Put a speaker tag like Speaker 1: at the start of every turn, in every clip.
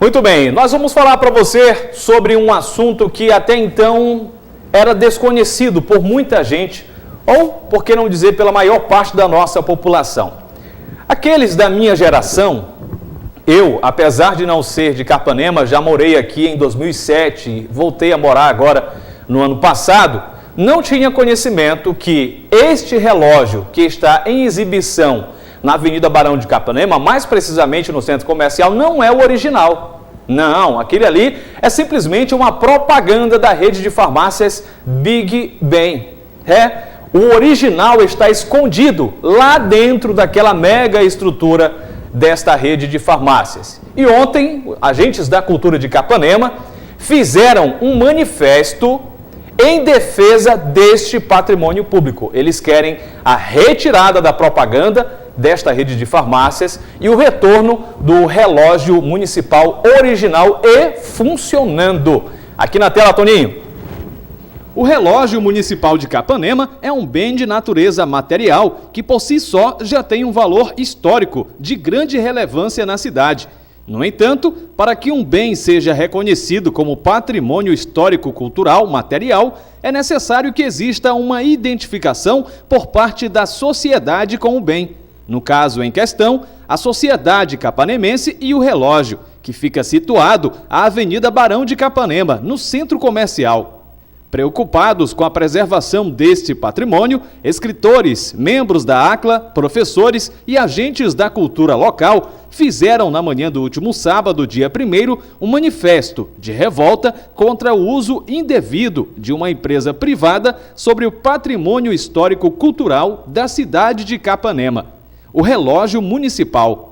Speaker 1: Muito bem, nós vamos falar para você sobre um assunto que até então era desconhecido por muita gente, ou, por que não dizer, pela maior parte da nossa população. Aqueles da minha geração, eu, apesar de não ser de Capanema, já morei aqui em 2007, voltei a morar agora no ano passado, não tinha conhecimento que este relógio que está em exibição na Avenida Barão de Capanema, mais precisamente no centro comercial, não é o original. Não, aquele ali é simplesmente uma propaganda da rede de farmácias Big Ben. O original está escondido lá dentro daquela mega estrutura desta rede de farmácias. E ontem, agentes da cultura de Capanema fizeram um manifesto em defesa deste patrimônio público. Eles querem a retirada da propaganda desta rede de farmácias e o retorno do relógio municipal original e funcionando. Aqui na tela, Toninho.
Speaker 2: O relógio municipal de Capanema é um bem de natureza material que por si só já tem um valor histórico de grande relevância na cidade. No entanto, para que um bem seja reconhecido como patrimônio histórico-cultural material, é necessário que exista uma identificação por parte da sociedade com o bem. No caso em questão, a Sociedade Capanemense e o relógio, que fica situado à Avenida Barão de Capanema, no centro comercial. Preocupados com a preservação deste patrimônio, escritores, membros da ACLA, professores e agentes da cultura local fizeram na manhã do último sábado, dia 1º, um manifesto de revolta contra o uso indevido de uma empresa privada sobre o patrimônio histórico-cultural da cidade de Capanema, o relógio municipal.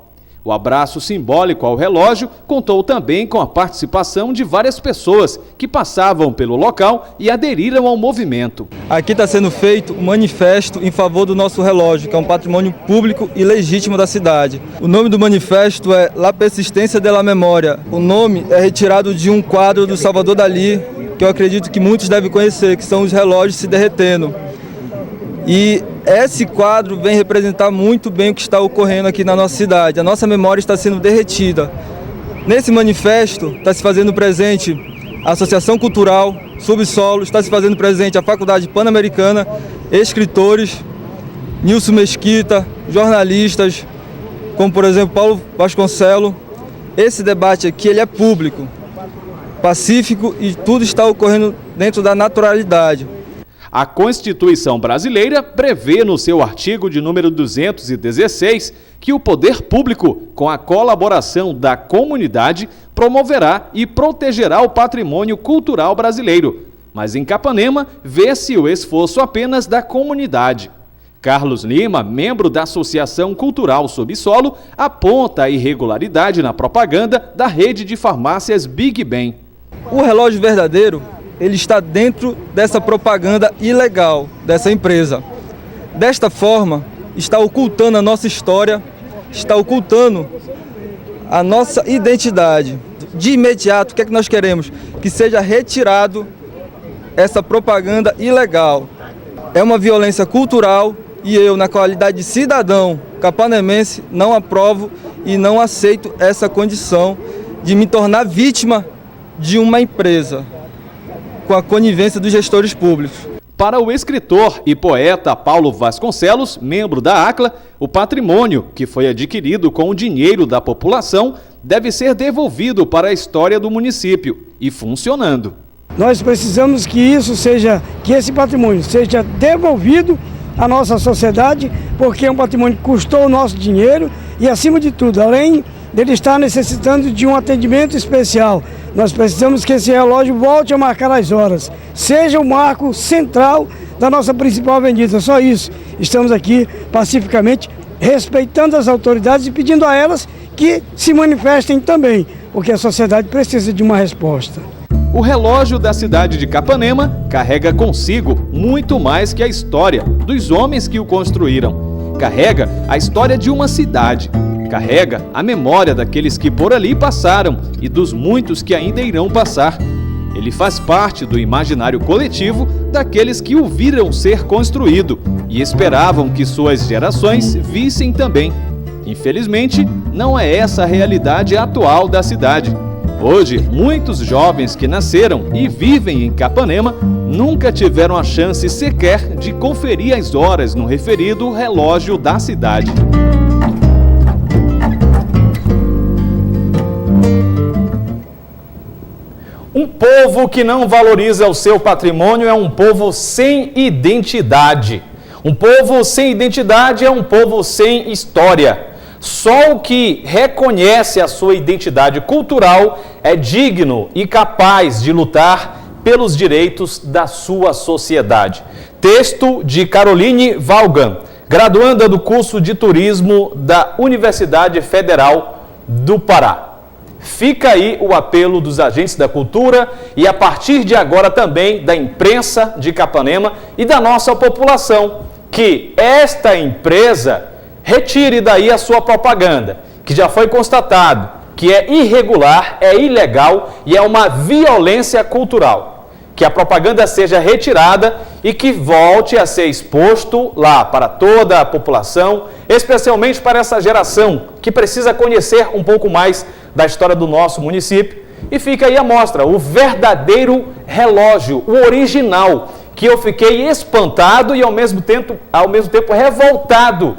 Speaker 2: O abraço simbólico ao relógio contou também com a participação de várias pessoas que passavam pelo local e aderiram ao movimento.
Speaker 3: Aqui está sendo feito um manifesto em favor do nosso relógio, que é um patrimônio público e legítimo da cidade. O nome do manifesto é La Persistência de la Memória. O nome é retirado de um quadro do Salvador Dalí, que eu acredito que muitos devem conhecer, que são os relógios se derretendo. E esse quadro vem representar muito bem o que está ocorrendo aqui na nossa cidade. A nossa memória está sendo derretida. Nesse manifesto está se fazendo presente a Associação Cultural Subsolo, está se fazendo presente a Faculdade Pan-Americana, escritores, Nilson Mesquita, jornalistas, como por exemplo Paulo Vasconcelos. Esse debate aqui ele é público, pacífico e tudo está ocorrendo dentro da naturalidade.
Speaker 2: A Constituição brasileira prevê no seu artigo de número 216 que o poder público, com a colaboração da comunidade, promoverá e protegerá o patrimônio cultural brasileiro. Mas em Capanema, vê-se o esforço apenas da comunidade. Carlos Lima, membro da Associação Cultural Subsolo, aponta a irregularidade na propaganda da rede de farmácias Big Ben.
Speaker 3: O relógio verdadeiro ele está dentro dessa propaganda ilegal dessa empresa. Desta forma, está ocultando a nossa história, está ocultando a nossa identidade. De imediato, o que é que nós queremos? Que seja retirado essa propaganda ilegal. É uma violência cultural e eu, na qualidade de cidadão capanemense, não aprovo e não aceito essa condição de me tornar vítima de uma empresa, com a conivência dos gestores públicos.
Speaker 2: Para o escritor e poeta Paulo Vasconcelos, membro da ACLA, o patrimônio, que foi adquirido com o dinheiro da população, deve ser devolvido para a história do município e funcionando.
Speaker 4: Nós precisamos que esse patrimônio seja devolvido à nossa sociedade, porque é um patrimônio que custou o nosso dinheiro e, acima de tudo, além dele estar necessitando de um atendimento especial, nós precisamos que esse relógio volte a marcar as horas, seja o marco central da nossa principal avenida. Só isso. Estamos aqui pacificamente respeitando as autoridades e pedindo a elas que se manifestem também, porque a sociedade precisa de uma resposta.
Speaker 2: O relógio da cidade de Capanema carrega consigo muito mais que a história dos homens que o construíram. Carrega a história de uma cidade. Carrega a memória daqueles que por ali passaram e dos muitos que ainda irão passar. Ele faz parte do imaginário coletivo daqueles que o viram ser construído e esperavam que suas gerações vissem também. Infelizmente, não é essa a realidade atual da cidade. Hoje, muitos jovens que nasceram e vivem em Capanema nunca tiveram a chance sequer de conferir as horas no referido relógio da cidade.
Speaker 1: Um povo que não valoriza o seu patrimônio é um povo sem identidade. Um povo sem identidade é um povo sem história. Só o que reconhece a sua identidade cultural é digno e capaz de lutar pelos direitos da sua sociedade. Texto de Caroline Valgan, graduanda do curso de turismo da Universidade Federal do Pará. Fica aí o apelo dos agentes da cultura e, a partir de agora, também da imprensa de Capanema e da nossa população, que esta empresa retire daí a sua propaganda, que já foi constatado que é irregular, é ilegal e é uma violência cultural. Que a propaganda seja retirada e que volte a ser exposto lá para toda a população, especialmente para essa geração que precisa conhecer um pouco mais da história do nosso município. E fica aí a mostra, o verdadeiro relógio, o original, que eu fiquei espantado e ao mesmo tempo revoltado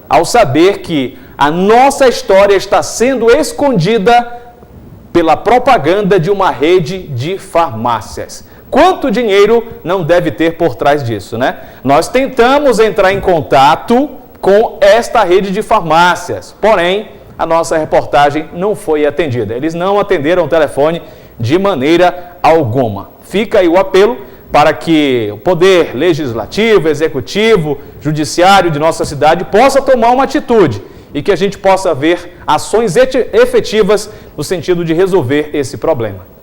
Speaker 1: ao saber que a nossa história está sendo escondida pela propaganda de uma rede de farmácias. Quanto dinheiro não deve ter por trás disso, né? Nós tentamos entrar em contato com esta rede de farmácias, porém, a nossa reportagem não foi atendida. Eles não atenderam o telefone de maneira alguma. Fica aí o apelo para que o poder legislativo, executivo, judiciário de nossa cidade possa tomar uma atitude e que a gente possa ver ações efetivas no sentido de resolver esse problema.